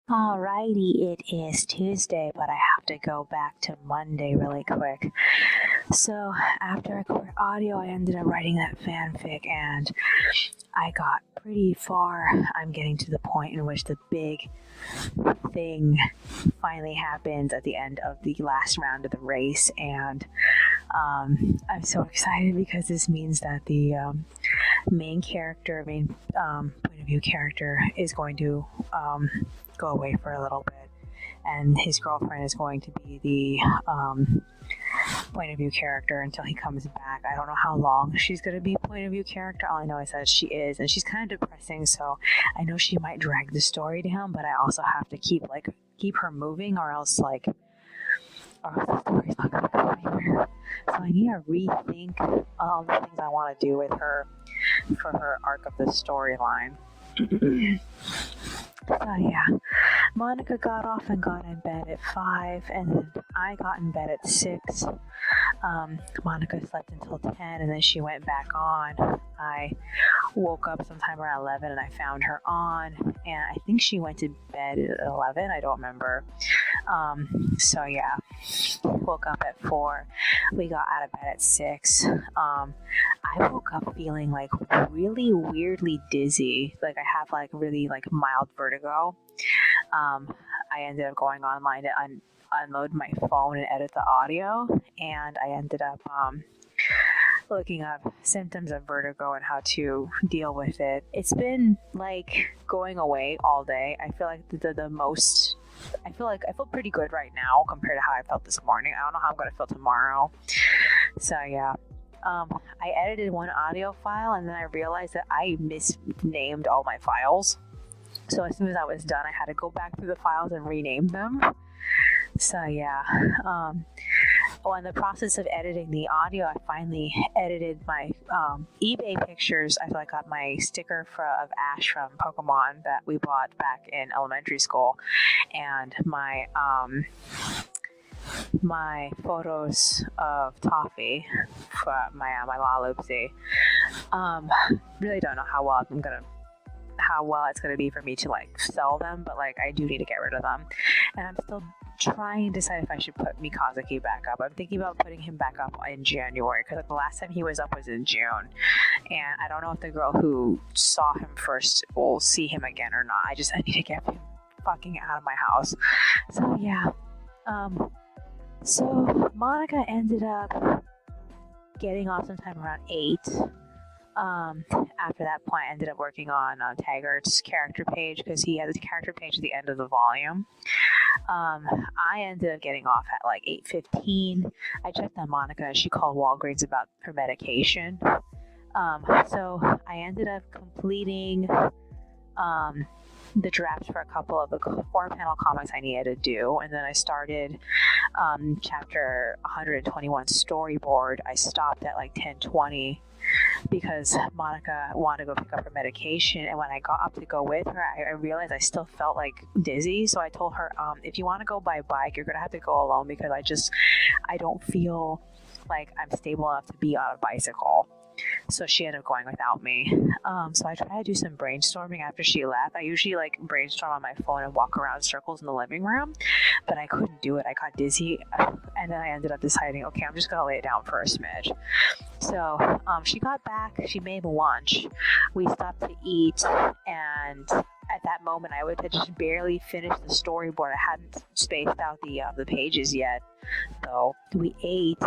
Alrighty, it is Tuesday, but I have to go back to Monday really quick. So after I recorded audio, I ended up writing that fanfic, and I got pretty far. I'm getting to the point in which the big thing finally happens at the end of the last round of the race, and I'm so excited because this means that the main point of view character is going to go away for a little bit, and his girlfriend is going to be the point of view character until he comes back. I don't know how long she's going to be point of view character. All I know is that she is, and she's kind of depressing, so I know she might drag the story down, but I also have to keep her moving, or else the story's not going to go anywhere. So I need to rethink all the things I want to do with her for her arc of the storyline. So yeah, Monica got off and got in bed at 5, and then I got in bed at 6. Monica slept until 10, and then she went back on. I woke up sometime around 11, and I found her on, and I think she went to bed at 11. I don't remember. So yeah, woke up at 4. We got out of bed at 6. I woke up feeling really weirdly dizzy. I have really mild vertigo. I ended up going online to unload my phone and edit the audio, and I ended up looking up symptoms of vertigo and how to deal with it. It's been going away all day. I feel like I feel pretty good right now compared to how I felt this morning. I don't know how I'm going to feel tomorrow. So yeah. I edited one audio file, and then I realized that I misnamed all my files. So as soon as I was done, I had to go back through the files and rename them. So yeah. In the process of editing the audio, I finally edited my eBay pictures. I got my sticker of Ash from Pokemon that we bought back in elementary school, and my photos of Toffee for my Lalupsi. Really don't know how well it's gonna be for me to sell them, but I do need to get rid of them, and I'm still trying to decide if I should put Mikazuki back up. I'm thinking about putting him back up in January, because the last time he was up was in June, and I don't know if the girl who saw him first will see him again or not. I need to get him fucking out of my house. So yeah. So Monica ended up getting off sometime around 8. After that point, I ended up working on Taggart's character page, because he has a character page at the end of the volume. I ended up getting off at 8:15. I checked on Monica, and she called Walgreens about her medication. So I ended up completing the drafts for a couple of the 4-panel comics I needed to do, and then I started chapter 121 storyboard. I stopped at 10:20 because Monica wanted to go pick up her medication, and when I got up to go with her, I realized I still felt dizzy. So I told her, if you want to go by bike, you're gonna have to go alone, because I don't feel like I'm stable enough to be on a bicycle. So she ended up going without me. So I tried to do some brainstorming after she left. I usually brainstorm on my phone and walk around in circles in the living room, but I couldn't do it. I got dizzy, and then I ended up deciding, okay, I'm just gonna lay it down for a smidge. So she got back. She made lunch. We stopped to eat, and at that moment, I had just barely finished the storyboard. I hadn't spaced out the pages yet, so we ate.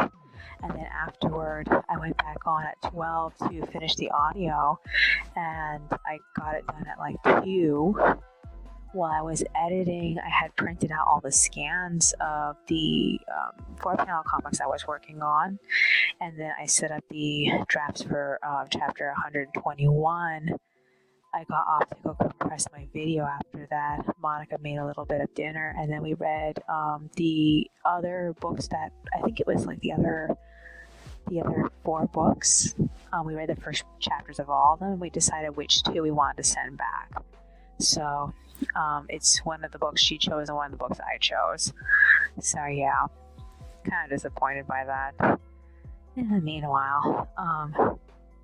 And then afterward, I went back on at 12 to finish the audio, and I got it done at 2. While I was editing, I had printed out all the scans of the 4-panel comics I was working on, and then I set up the drafts for chapter 121. I got off to go compress my video after that. Monica made a little bit of dinner, and then we read the other books that I think it was the other 4 books. We read the first chapters of all of them, and we decided which 2 we wanted to send back. So it's one of the books she chose and one of the books I chose. So yeah, kind of disappointed by that. In the meanwhile,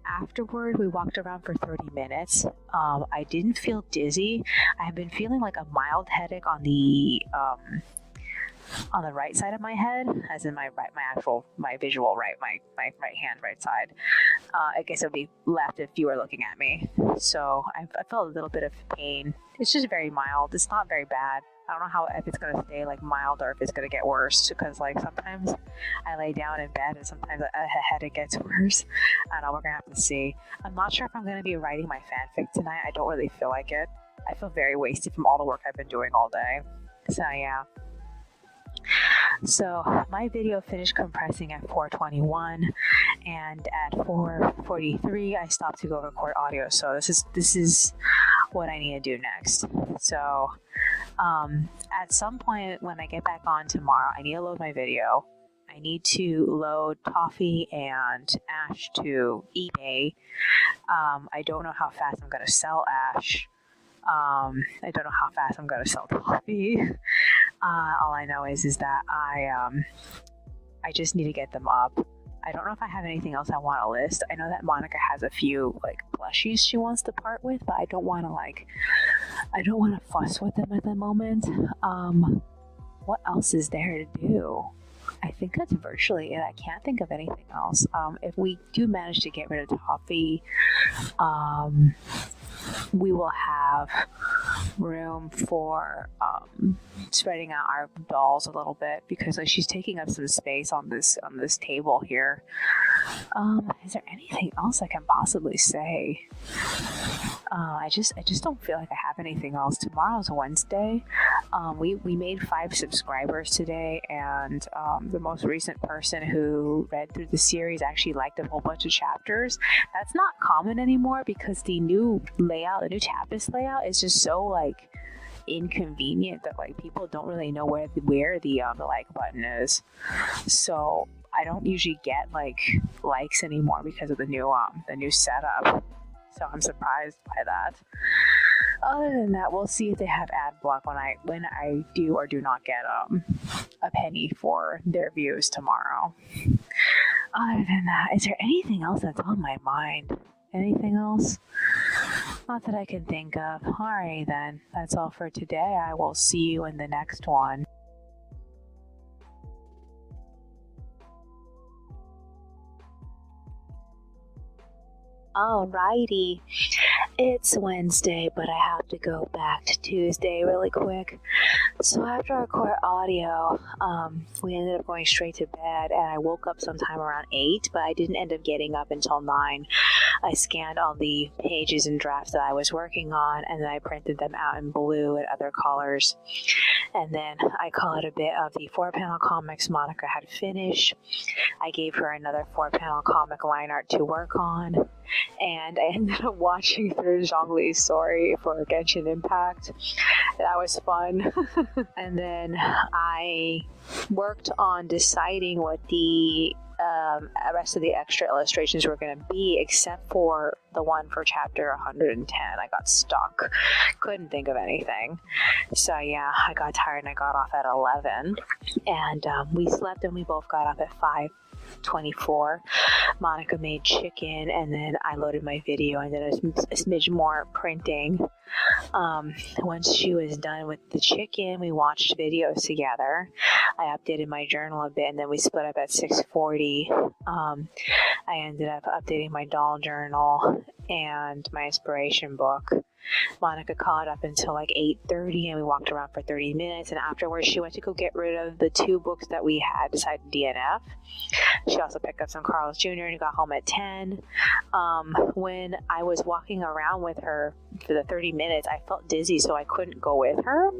afterward, we walked around for 30 minutes. I didn't feel dizzy. I've been feeling like a mild headache on the right side of my head, as in my visual right, my right hand, right side. I guess it would be left if you were looking at me. So I felt a little bit of pain. It's just very mild. It's not very bad. I don't know if it's gonna stay like mild or if it's gonna get worse, because like sometimes I lay down in bed and sometimes a headache gets worse. I don't know, we're gonna have to see. I'm not sure if I'm gonna be writing my fanfic tonight. I don't really feel like it. I feel very wasted from all the work I've been doing all day. So yeah. So my video finished compressing at 4:21, and at 4:43 I stopped to go record audio. So this is what I need to do next. So at some point when I get back on tomorrow, I need to load my video. I need to load Toffee and Ash to eBay. I don't know how fast I'm going to sell Ash. I don't know how fast I'm going to sell Toffee. All I know is that I just need to get them up. I don't know if I have anything else I want to list. I know that Monica has a few like plushies she wants to part with, but I don't want to fuss with them at the moment. What else is there to do? I think that's virtually it. I can't think of anything else. If we do manage to get rid of Toffee, we will have room for spreading out our dolls a little bit, because like she's taking up some space on this table here. Is there anything else I can possibly say? I just don't feel like I have anything else. Tomorrow's Wednesday. We made 5 subscribers today, and the most recent person who read through the series actually liked a whole bunch of chapters. That's not common anymore, because the new layout, the new Tapas layout, is just so like inconvenient that like people don't really know where the like button is. So I don't usually get like likes anymore because of the new setup. So I'm surprised by that. Other than that, we'll see if they have ad block when I do or do not get a penny for their views tomorrow. Other than that, is there anything else that's on my mind? Anything else? Not that I can think of. Alright then, that's all for today. I will see you in the next one. Alrighty, it's Wednesday, but I have to go back to Tuesday really quick. So after I record audio, we ended up going straight to bed, and I woke up sometime around 8, but I didn't end up getting up until 9. I scanned all the pages and drafts that I was working on, and then I printed them out in blue and other colors. And then I colored a bit of the 4-panel comics Monica had finished. I gave her another 4-panel comic line art to work on. And I ended up watching through Zhongli's story for Genshin Impact. That was fun. And then I worked on deciding what the rest of the extra illustrations were going to be, except for the one for chapter 110. I got stuck. Couldn't think of anything. So yeah, I got tired and I got off at 11. And we slept and we both got up at 5:24. Monica made chicken, and then I loaded my video and did a smidge more printing. Once she was done with the chicken, we watched videos together. I updated my journal a bit, and then we split up at 6:40. I ended up updating my doll journal and my inspiration book. Monica caught up until like 8:30, and we walked around for 30 minutes, and afterwards she went to go get rid of the 2 books that we had decided to DNF. She also picked up some Carl's Jr. and got home at 10. When I was walking around with her for the 30 minutes, I felt dizzy, so I couldn't go with her.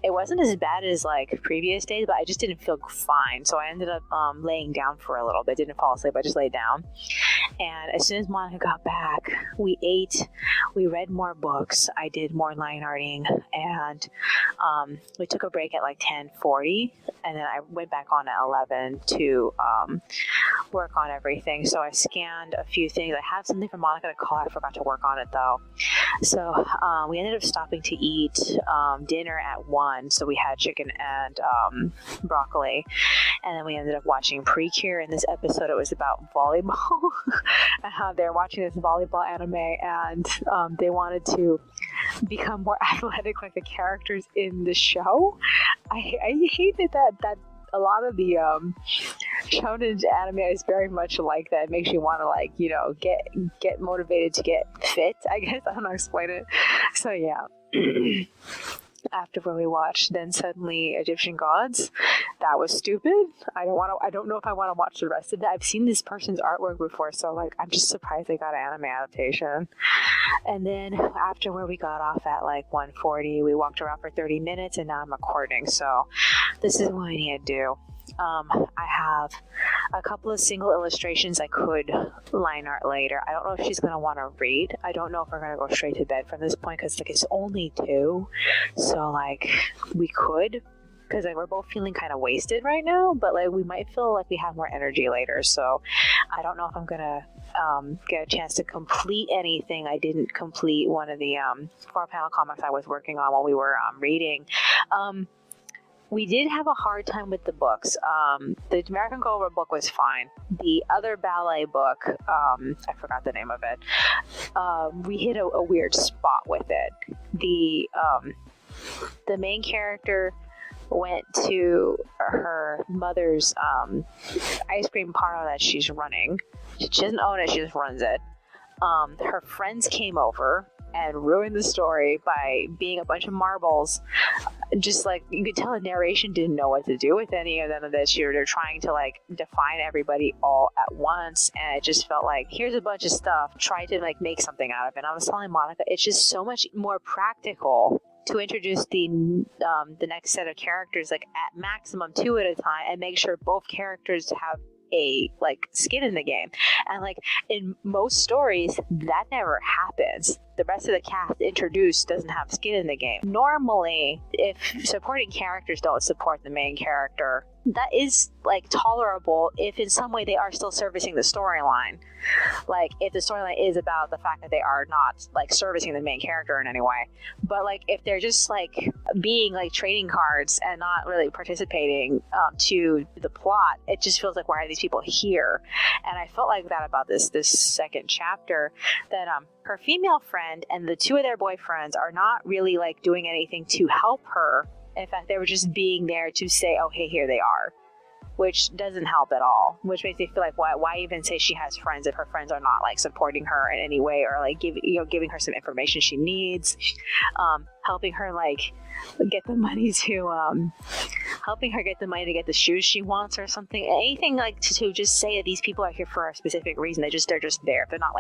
It wasn't as bad as like previous days, but I just didn't feel fine, so I ended up laying down for a little bit. Didn't fall asleep, I just laid down. And as soon as Monica got back, we ate, we read more books. books. I did more line arting, and we took a break at like 10:40, and then I went back on at 11 to work on everything. So I scanned a few things. I have something for Monica to call. I forgot to work on it though. So we ended up stopping to eat dinner at 1. So we had chicken and broccoli, and then we ended up watching Precure. In this episode, it was about volleyball. They're watching this volleyball anime, and they wanted to become more athletic like the characters in the show. I hated that a lot of the shonen anime is very much like that. It makes you want to, like, you know, get motivated to get fit, I guess. I don't know how to explain it. So yeah. After we watched Then Suddenly Egyptian Gods, that was stupid. I don't know if I want to watch the rest of it. I've seen this person's artwork before, so like I'm just surprised they got an anime adaptation. And then after where we got off at like 1:40, we walked around for 30 minutes, and now I'm recording. So this is what I need to do. I have a couple of single illustrations I could line art later. I don't know if she's going to want to read. I don't know if we're going to go straight to bed from this point, because like it's only 2. So like we could, because like, we're both feeling kind of wasted right now, but like we might feel like we have more energy later. So I don't know if I'm going to get a chance to complete anything. I didn't complete one of the 4-panel comics I was working on while we were reading. We did have a hard time with the books. The American Girl book was fine. The other ballet book, I forgot the name of it. We hit a weird spot with it. The main character went to her mother's ice cream parlor that she's running. She doesn't own it, she just runs it. Her friends came over and ruined the story by being a bunch of marbles. Just like you could tell, the narration didn't know what to do with any of them. They're trying to like define everybody all at once, and it just felt like, here's a bunch of stuff, try to like make something out of it. And I was telling Monica, it's just so much more practical to introduce the next set of characters like at maximum 2 at a time, and make sure both characters have a like skin in the game. And like in most stories, that never happens. The rest of the cast introduced doesn't have skin in the game. Normally, if supporting characters don't support the main character, that is like tolerable if in some way they are still servicing the storyline. Like if the storyline is about the fact that they are not like servicing the main character in any way. But like if they're just like being like trading cards and not really participating to the plot, it just feels like, why are these people here? And I felt like that about this second chapter, that her female friend and the 2 of their boyfriends are not really like doing anything to help her. In fact, they were just being there to say, oh, hey, here they are, which doesn't help at all, which makes me feel like, why even say she has friends if her friends are not like supporting her in any way, or like giving her some information she needs, helping her like get the money to get the shoes she wants or something, anything like to just say that these people are here for a specific reason. They're just there. They're not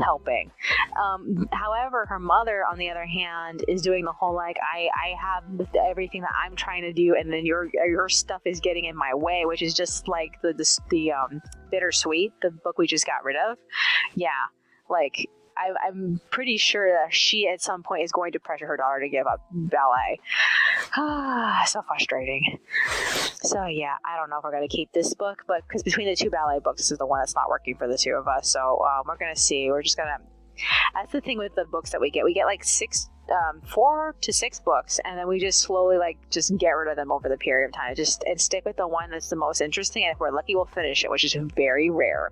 helping. However, her mother, on the other hand, is doing the whole like, I have everything that I'm trying to do, and then your stuff is getting in my way, which is just like the Bittersweet, the book we just got rid of. Yeah, like I'm pretty sure that she at some point is going to pressure her daughter to give up ballet. So frustrating. So yeah, I don't know if we're going to keep this book, but because between the 2 ballet books, this is the one that's not working for the 2 of us. So we're going to see. We're just going to, that's the thing with the books that we get like 4 to 6 books, and then we just slowly like just get rid of them over the period of time, and stick with the one that's the most interesting, and if we're lucky we'll finish it, which is very rare.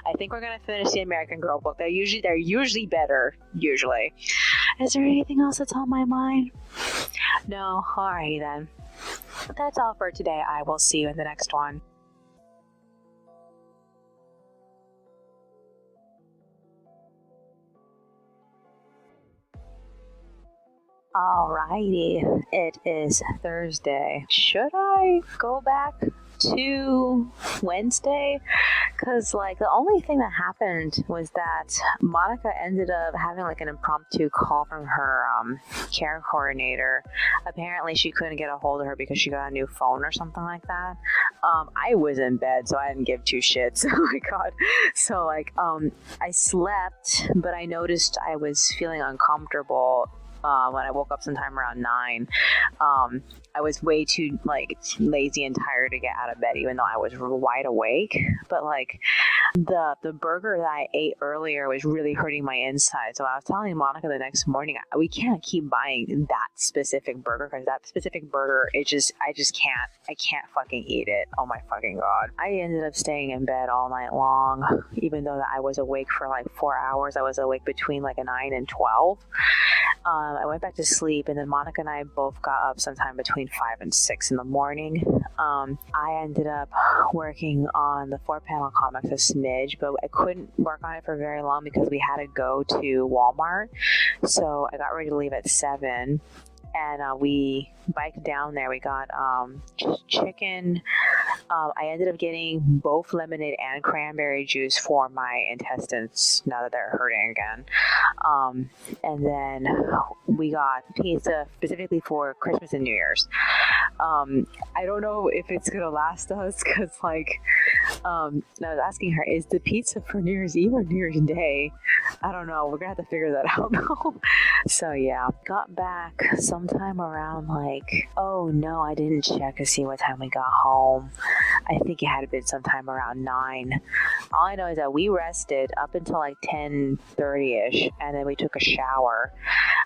I think we're going to finish the American Girl book. They're usually better. Is there anything else that's on my mind? No? Alrighty then. That's all for today. I will see you in the next one. Alrighty, it is Thursday. Should I go back to Wednesday? Because like the only thing that happened was that Monica ended up having like an impromptu call from her care coordinator. Apparently she couldn't get a hold of her because she got a new phone or something like that. I was in bed, so I didn't give two shits. Oh my god. So like I slept, but I noticed I was feeling uncomfortable when I woke up sometime around 9. I was way too like lazy and tired to get out of bed, even though I was wide awake. But like the burger that I ate earlier was really hurting my inside. So I was telling Monica the next morning, we can't keep buying that specific burger, because that specific burger, I just can't. I can't fucking eat it. Oh my fucking god. I ended up staying in bed all night long, even though I was awake for like 4 hours. I was awake between like 9 and 12. I went back to sleep, and then Monica and I both got up sometime between 5 and 6 in the morning. I ended up working on the 4-panel comics a smidge, but I couldn't work on it for very long because we had to go to Walmart. So I got ready to leave at 7, and we biked down there. We got chicken. I ended up getting both lemonade and cranberry juice for my intestines now that they're hurting again. And then we got pizza specifically for Christmas and New Year's. I don't know if it's gonna last us, because like I was asking her, is the pizza for New Year's Eve or New Year's Day? I don't know. We're gonna have to figure that out now. So yeah, got back sometime around like, oh no, I didn't check to see what time we got home. I think it had been sometime around 9. All I know is that we rested up until like 10:30ish, and then we took a shower.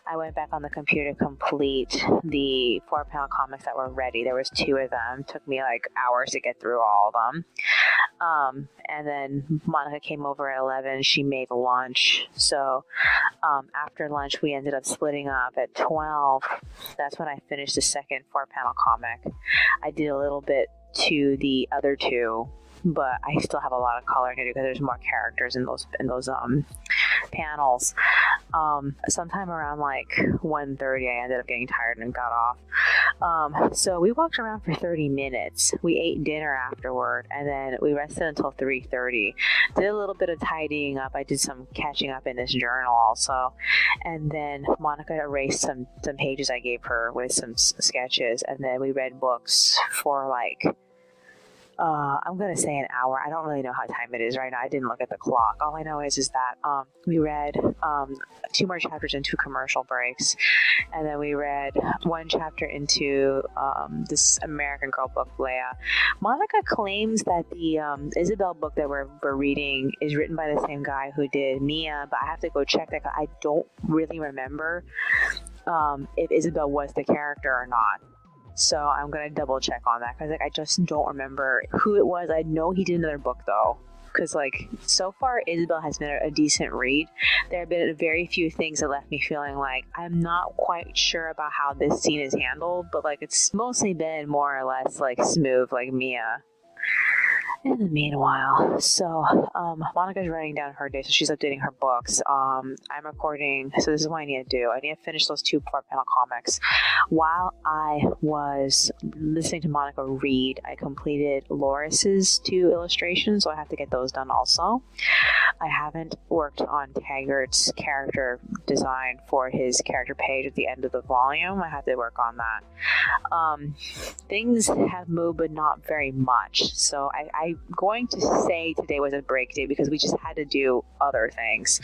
I went back on the computer to complete the 4-panel comics that were ready. There was 2 of them. It took me like hours to get through all of them. And then Monica came over at 11. She made lunch. So after lunch, we ended up splitting up at 12. That's when I finished the second 4-panel comic. I did a little bit to the other 2, but I still have a lot of coloring to do because there's more characters in those panels. Sometime around like 1:30, I ended up getting tired and got off. So we walked around for 30 minutes. We ate dinner afterward, and then we rested until 3:30. Did a little bit of tidying up. I did some catching up in this journal also, and then Monica erased some pages I gave her with some sketches, and then we read books for like I'm going to say an hour. I don't really know how time it is right now. I didn't look at the clock. All I know is that we read 2 more chapters into commercial breaks. And then we read 1 chapter into this American Girl book, Leia. Monica claims that the Isabel book that we're reading is written by the same guy who did Mia, but I have to go check that. I don't really remember if Isabel was the character or not. So I'm going to double check on that, because like, I just don't remember who it was. I know he did another book though, because like so far Isabel has been a decent read. There have been very few things that left me feeling like I'm not quite sure about how this scene is handled, but like it's mostly been more or less like smooth, like Mia. In the meanwhile, so Monica's writing down her day, so she's updating her books. I'm recording, so this is what I need to do. I need to finish those 2 4-panel comics. While I was listening to Monica read, I completed Loris's 2 illustrations, so I have to get those done also. I haven't worked on Taggart's character design for his character page at the end of the volume. I have to work on that. Things have moved, but not very much. So I'm going to say today was a break day because we just had to do other things.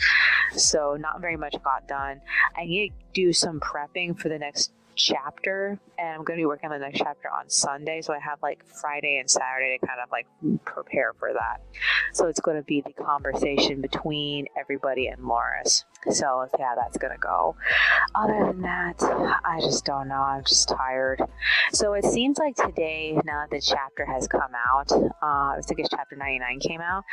So not very much got done. I need to do some prepping for the next chapter, and I'm going to be working on the next chapter on Sunday, so I have like Friday and Saturday to kind of like prepare for that. So it's going to be the conversation between everybody and Loris. So let's see how that's going to go. Other than that, I just don't know. I'm just tired. So it seems like today, now that the chapter has come out, I think it's chapter 99 came out,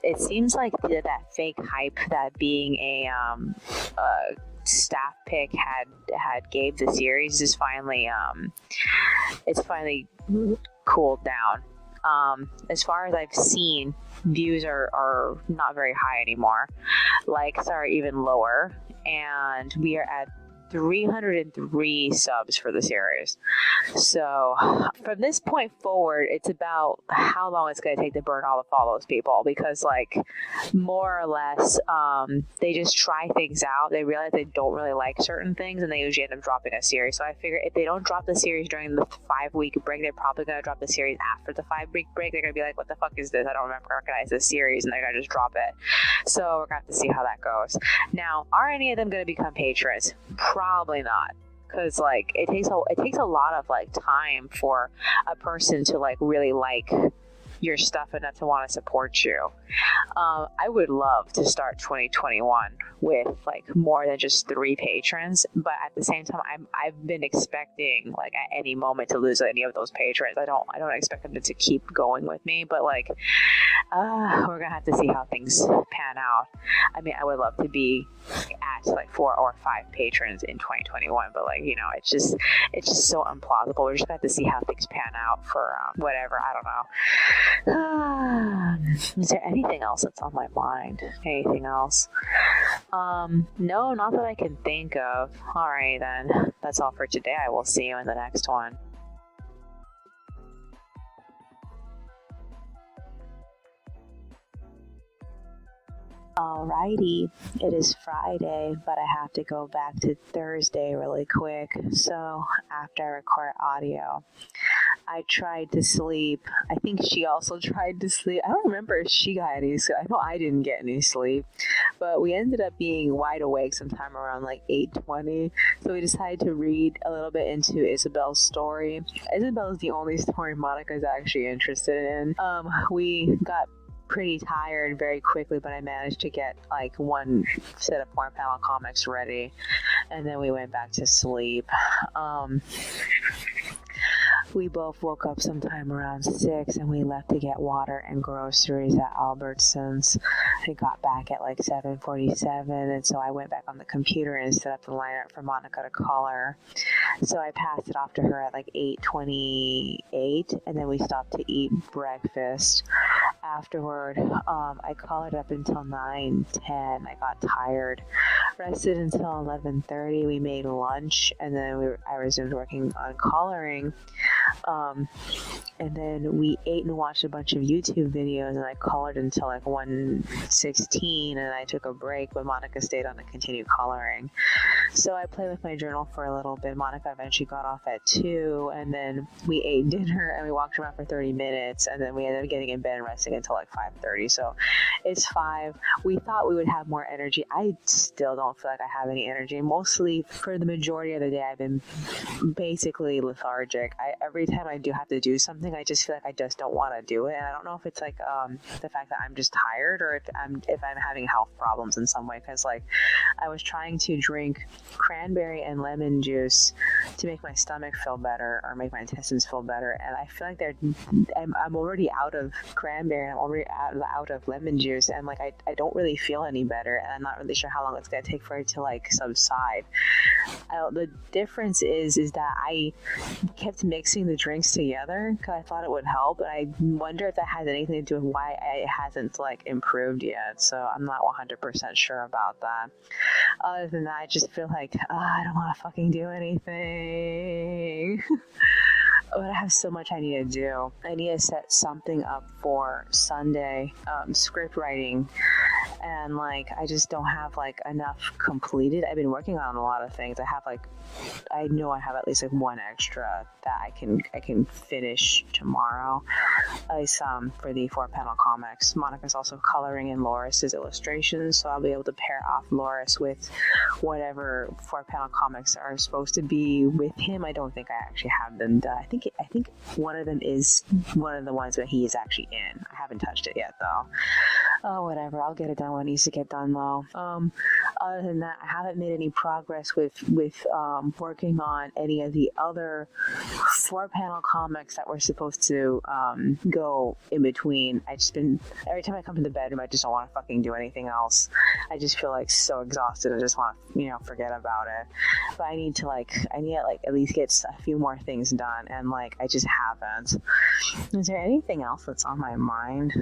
it seems like that fake hype that being a staff pick had gave the series is finally it's finally cooled down. As far as I've seen, views are not very high anymore. Likes are even lower, and we are at 303 subs for the series. So from this point forward, it's about how long it's going to take to burn all the follows people, because like more or less they just try things out. They realize they don't really like certain things, and they usually end up dropping a series. So I figure if they don't drop the series during the 5-week break, they're probably going to drop the series after the 5-week break. They're going to be like, what the fuck is this? I don't recognize this series, and they're going to just drop it. So we're going to have to see how that goes. Now, are any of them going to become patrons? Probably not, because like it takes a lot of like time for a person to like really like your stuff enough to want to support you. I would love to start 2021 with like more than just 3 patrons, but at the same time, I've been expecting like at any moment to lose any of those patrons. I don't expect them to keep going with me, but like we're gonna have to see how things pan out. I mean, I would love to be at like 4 or 5 patrons in 2021, but like, you know, it's just so implausible. We're just gonna have to see how things pan out for whatever. I don't know. Is there anything else that's on my mind? Anything else? No, not that I can think of. All right, then. That's all for today. I will see you in the next one. Alrighty, it is Friday, but I have to go back to Thursday really quick. So after I record audio, I tried to sleep. I think she also tried to sleep. I don't remember if she got any sleep. I know I didn't get any sleep, but we ended up being wide awake sometime around like 8:20. So we decided to read a little bit into Isabel's story. Isabel is the only story Monica's actually interested in. We got pretty tired very quickly, but I managed to get like one set of 4-panel comics ready, and then we went back to sleep. We both woke up sometime around 6, and we left to get water and groceries at Albertsons. I got back at like 7:47, and so I went back on the computer and set up the lineup for Monica to color. So I passed it off to her at like 8:28, and then we stopped to eat breakfast. Afterward, I colored up until 9:10. I got tired, rested until 11:30. We made lunch, and then I resumed working on coloring. And then we ate and watched a bunch of YouTube videos, and I colored until like 1:16, and I took a break, but Monica stayed on to continue coloring. So I played with my journal for a little bit. Monica eventually got off at 2, and then we ate dinner, and we walked around for 30 minutes, and then we ended up getting in bed and resting until like 5:30. So it's 5. We thought we would have more energy. I still don't feel like I have any energy. Mostly for the majority of the day, I've been basically lethargic. Every time I do have to do something, I just feel like I just don't want to do it. And I don't know if it's like the fact that I'm just tired, or if I'm having health problems in some way. Because like I was trying to drink cranberry and lemon juice to make my stomach feel better or make my intestines feel better, and I feel like I'm already out of cranberry, and I'm already out of lemon juice, and like I don't really feel any better, and I'm not really sure how long it's gonna take for it to like subside. The difference is that I kept mixing the drinks together because I thought it would help, but I wonder if that has anything to do with why it hasn't like improved yet. So I'm not 100% sure about that. Other than that, I just feel like I don't want to fucking do anything. But I have so much I need to do. I need to set something up for Sunday, script writing, and like I just don't have like enough completed. I've been working on a lot of things. I know I have at least like one extra that I can finish tomorrow. At least for the 4-panel comics. Monica's also coloring in Loris's illustrations, so I'll be able to pair off Loris with whatever 4-panel comics are supposed to be with him. I don't think I actually have them done. I think one of them is one of the ones that he is actually in. I haven't touched it yet though. Oh, whatever. I'll get it done when it needs to get done though. Other than that, I haven't made any progress with working on any of the other 4-panel comics that were supposed to go in between. Every time I come to the bedroom, I just don't want to fucking do anything else. I just feel like so exhausted. I just want to, forget about it. But I need to at least get a few more things done, and like I just haven't. Is there anything else that's on my mind?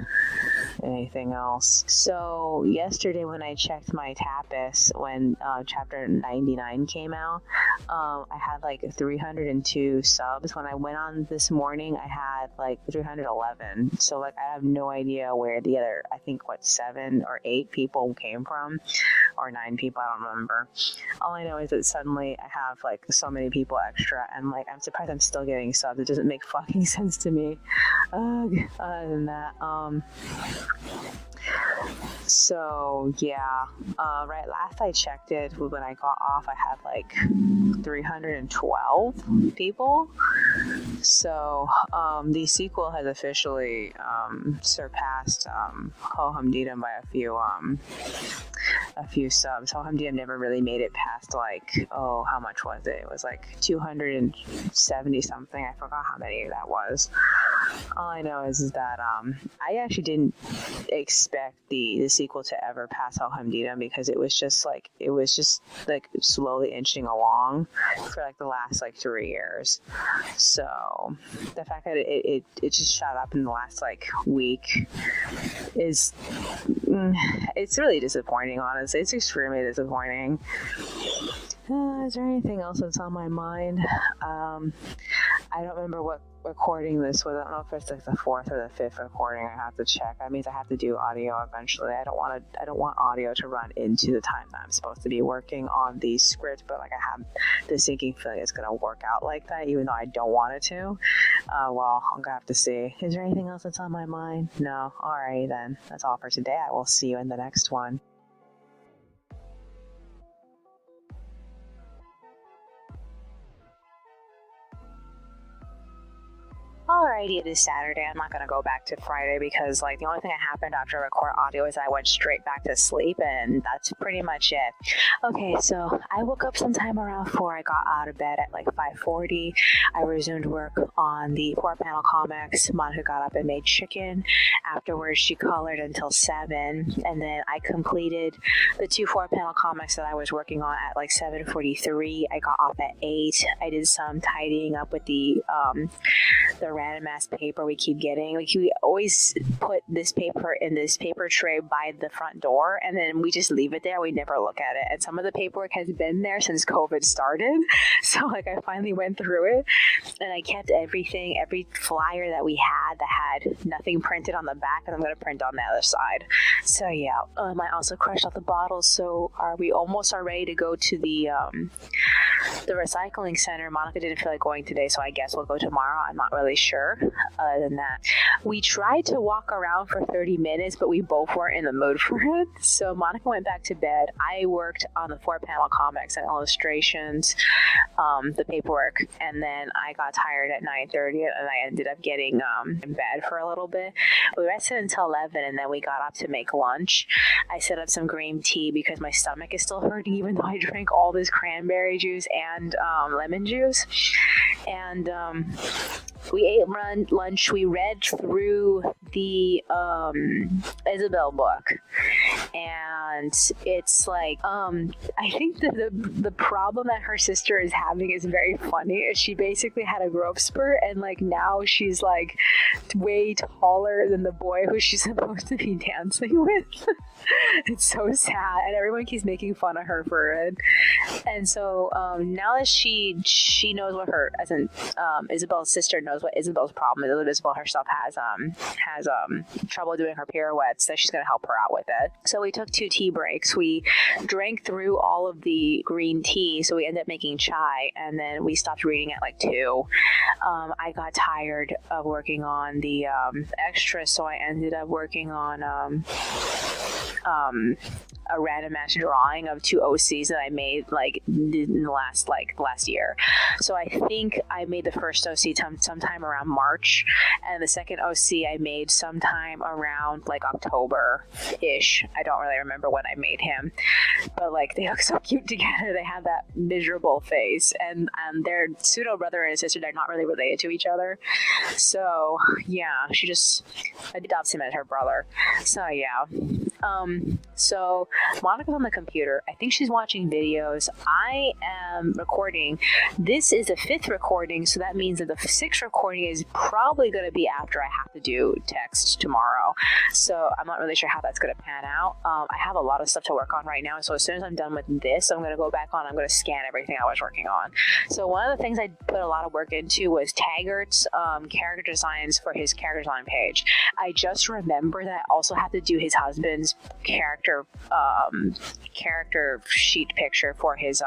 Anything else? So So yesterday when I checked my Tapas, when chapter 99 came out, I had like 302 subs. When I went on this morning, I had like 311. So like I have no idea where the other, I think 7 or 8 people came from, or 9 people, I don't remember. All I know is that suddenly I have like so many people extra, and like I'm surprised I'm still getting subs. It doesn't make fucking sense to me. Other than that, so yeah, right, last I checked it, when I got off, I had like 312 people. So the sequel has officially surpassed Ho-Hum-Dee-Dum by a few subs. Ho-Hum-Dee-Dum never really made it past like, how much was it? It was like 270 something. I forgot how many that was. All I know is that I actually didn't expect the sequel to ever pass Ho-Hum-Dee-Dum, because it was just like slowly inching along for like the last like 3 years. So the fact that it just shot up in the last like week is it's really disappointing, honestly. It's extremely disappointing. Is there anything else that's on my mind? I don't remember what recording this was. I don't know if it's like the 4th or the 5th recording. I have to check. That means I have to do audio eventually. I don't want audio to run into the time that I'm supposed to be working on the script, but like I have the sinking feeling it's going to work out like that, even though I don't want it to. Well, I'm going to have to see. Is there anything else that's on my mind? No? Alright then. That's all for today. I will see you in the next one. Alrighty, it is Saturday. I'm not going to go back to Friday because, like, the only thing that happened after I record audio is I went straight back to sleep, and that's pretty much it. Okay, so I woke up sometime around 4. I got out of bed at like 5:40. I resumed work on the 4-panel comics. Monica got up and made chicken. Afterwards, she colored until 7, and then I completed the 2 4-panel comics that I was working on at like 7:43. I got off at 8. I did some tidying up with the random ass paper we keep getting. Like, we always put this paper in this paper tray by the front door, and then we just leave it there. We never look at it. And some of the paperwork has been there since COVID started. So like I finally went through it, and I kept everything, every flyer that we had that had nothing printed on the back, and I'm going to print on the other side. So yeah, I also crushed out the bottles. So we almost are ready to go to the recycling center. Monica didn't feel like going today, so I guess we'll go tomorrow. I'm not really sure. Other than that, we tried to walk around for 30 minutes, but we both weren't in the mood for it. So Monica went back to bed. I worked on the 4-panel comics and illustrations, the paperwork, and then I got tired at 9:30, and I ended up getting in bed for a little bit. We rested until 11, and then we got up to make lunch. I set up some green tea because my stomach is still hurting, even though I drank all this cranberry juice and lemon juice. And we ate lunch. We read through the Isabel book, and it's like I think that the problem that her sister is having is very funny. She basically had a growth spurt, and like now she's like way taller than the boy who she's supposed to be dancing with. It's so sad, and everyone keeps making fun of her for it. And so now that she knows what her, as in Isabel's sister knows what Isabel's problem is. Isabel herself has trouble doing her pirouettes, so she's going to help her out with it. So we took 2 tea breaks. We drank through all of the green tea, so we ended up making chai, and then we stopped reading at like 2. I got tired of working on the extras, so I ended up working on a random ass drawing of 2 OCs that I made like in the last year. So I think I made the first OC sometime around March, and the second OC I made sometime around like October-ish. I don't really remember when I made him, but like they look so cute together. They have that miserable face, and they're pseudo brother and sister. They're not really related to each other. So yeah, she just adopts him as her brother. So yeah. So Monica's on the computer. I think she's watching videos. I am recording. This is a 5th recording, so that means that the 6th recording is probably going to be after I have to do text tomorrow. So I'm not really sure how that's going to pan out. I have a lot of stuff to work on right now, so as soon as I'm done with this, I'm going to go back on. I'm going to scan everything I was working on. So one of the things I put a lot of work into was Taggart's character designs for his character design page. I just remember that I also have to do his husband's character sheet picture for his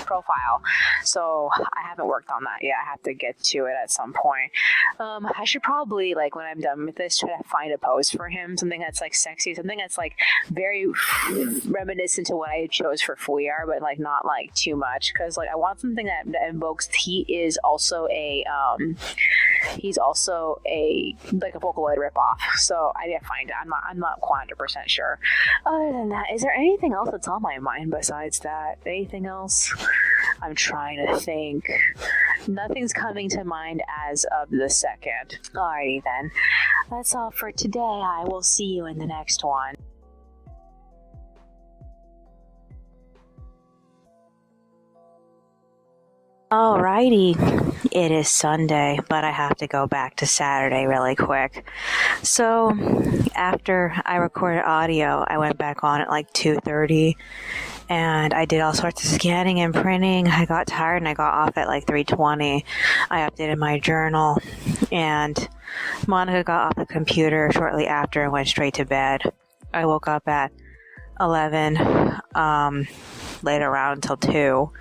profile. So I haven't worked on that yet. I have to get to it at some point. I should probably, like, when I'm done with this, try to find a pose for him, something that's like sexy, something that's like very reminiscent to what I chose for Fuyar, but like not like too much, because like I want something that invokes. He's also a like a Vocaloid ripoff. So I didn't find it. I'm not 100% sure. Other than that, is there anything else that's on my mind besides that? Anything else? I'm trying to think. Nothing's coming to mind as of the second. Alrighty then. That's all for today. I will see you in the next one. Alrighty, it is Sunday, but I have to go back to Saturday really quick. So after I recorded audio, I went back on at like 2:30 and I did all sorts of scanning and printing. I got tired and I got off at like 3:20. I updated my journal and Monica got off the computer shortly after and went straight to bed. I woke up at 11, later around until 2.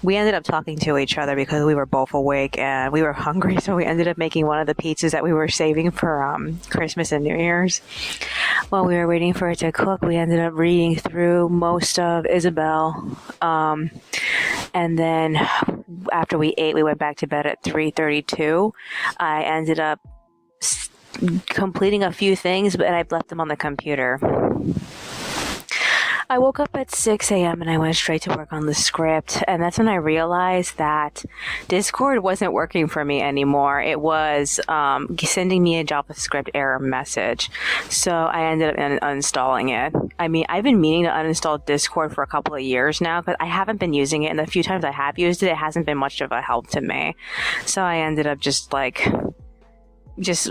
We ended up talking to each other because we were both awake and we were hungry, so we ended up making one of the pizzas that we were saving for Christmas and New Year's. While we were waiting for it to cook, we ended up reading through most of Isabel, and then after we ate, we went back to bed at 3:32. I ended up completing a few things, but I left them on the computer. I woke up at 6 a.m. and I went straight to work on the script, and that's when I realized that Discord wasn't working for me anymore. It was sending me a JavaScript error message, so I ended up uninstalling it. I mean, I've been meaning to uninstall Discord for a couple of years now, but I haven't been using it, and the few times I have used it, it hasn't been much of a help to me. So I ended up just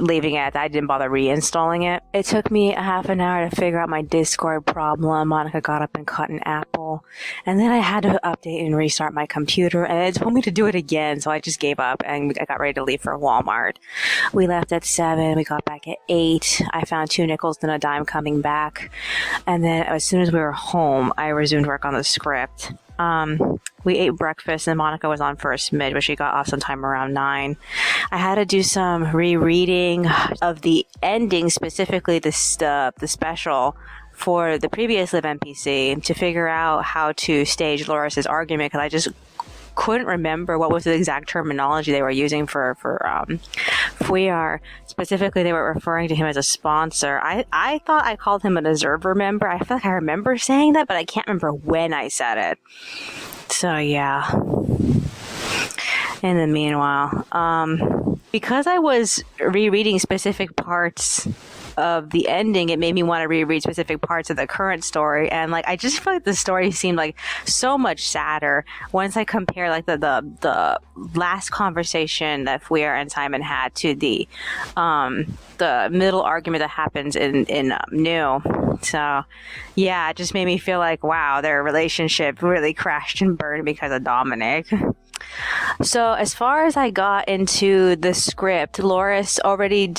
leaving it. I didn't bother reinstalling it. It took me a half an hour to figure out my Discord problem. Monica got up and cut an apple, and then I had to update and restart my computer, and it told me to do it again, so I just gave up and I got ready to leave for Walmart. We left at 7. We got back at 8. I found 2 nickels and a dime coming back, and then as soon as we were home, I resumed work on the script. We ate breakfast and Monica was on for a smidge, but she got off sometime around 9. I had to do some rereading of the ending, specifically the special for the previous Live NPC, to figure out how to stage Loris's argument, because I just couldn't remember what was the exact terminology they were using for Fuyar. Specifically, they were referring to him as a sponsor. I thought I called him an observer member. I feel like I remember saying that, but I can't remember when I said it. So yeah. In the meanwhile, because I was rereading specific parts of the ending, it made me want to reread specific parts of the current story, and like I just feel like the story seemed like so much sadder once I compare like the last conversation that Fuyar and Simon had to the middle argument that happens in New. So yeah, it just made me feel like, wow, their relationship really crashed and burned because of Dominic. So as far as I got into the script, Loris already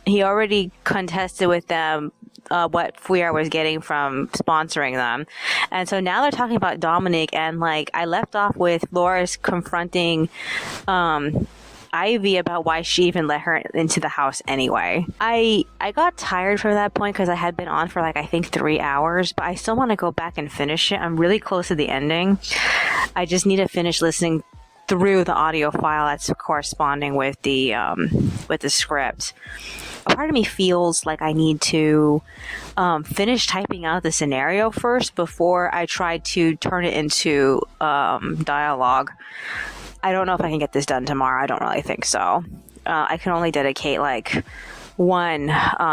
he already contested with them what Fuyar was getting from sponsoring them. And so now they're talking about Dominic, and like I left off with Loris confronting Ivy about why she even let her into the house anyway. I got tired from that point because I had been on for like I think 3 hours, but I still want to go back and finish it. I'm really close to the ending. I just need to finish listening through the audio file that's corresponding with the script. A part of me feels like I need to finish typing out the scenario first before I try to turn it into dialogue. I don't know if I can get this done tomorrow. I don't really think so. I can only dedicate like one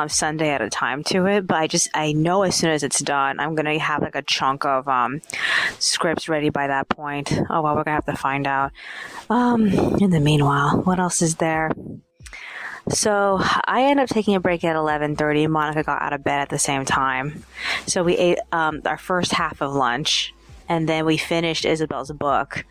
Sunday at a time to it, but I know as soon as it's done, I'm gonna have like a chunk of scripts ready by that point. Oh well, we're gonna have to find out. In the meanwhile, what else is there? So I ended up taking a break at 11:30. Monica got out of bed at the same time, so we ate our first half of lunch, and then we finished Isabel's book.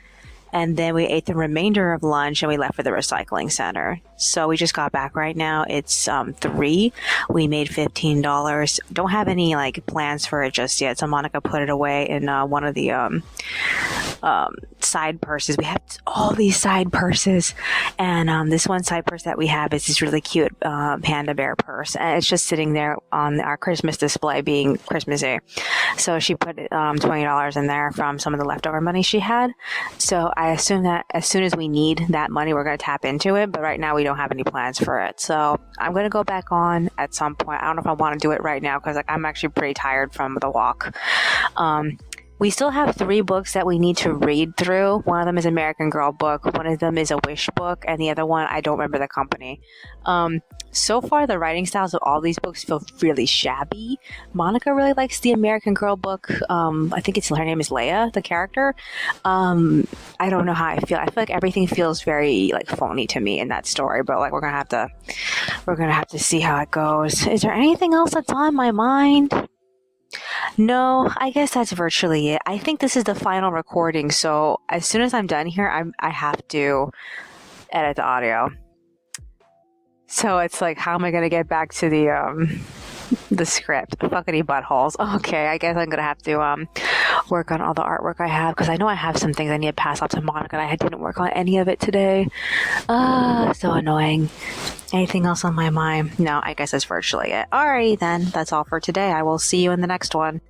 And then we ate the remainder of lunch and we left for the recycling center. So we just got back right now. It's 3. We made $15. Don't have any like plans for it just yet. So Monica put it away in one of the side purses. We have all these side purses, and this one side purse that we have is this really cute panda bear purse, and it's just sitting there on our Christmas display, being Christmassy. So she put $20 in there from some of the leftover money she had. So I assume that as soon as we need that money, we're going to tap into it, but right now we don't have any plans for it. So I'm going to go back on at some point. I don't know if I want to do it right now because I'm actually pretty tired from the walk. We still have 3 books that we need to read through. One of them is American Girl book. One of them is a Wish book. And the other one, I don't remember the company. So far, the writing styles of all these books feel really shabby. Monica really likes the American Girl book. I think her name is Leia, the character. I don't know how I feel. I feel like everything feels very like phony to me in that story. But like we're gonna have to see how it goes. Is there anything else that's on my mind? No, I guess that's virtually it. I think this is the final recording, so as soon as I'm done here, I have to edit the audio. So it's like, how am I going to get back to the script? Fuckity buttholes. Okay, I guess I'm going to have to work on all the artwork I have, because I know I have some things I need to pass off to Monica, and I didn't work on any of it today. So annoying. Anything else on my mind? No, I guess that's virtually it. Alrighty then, that's all for today. I will see you in the next one.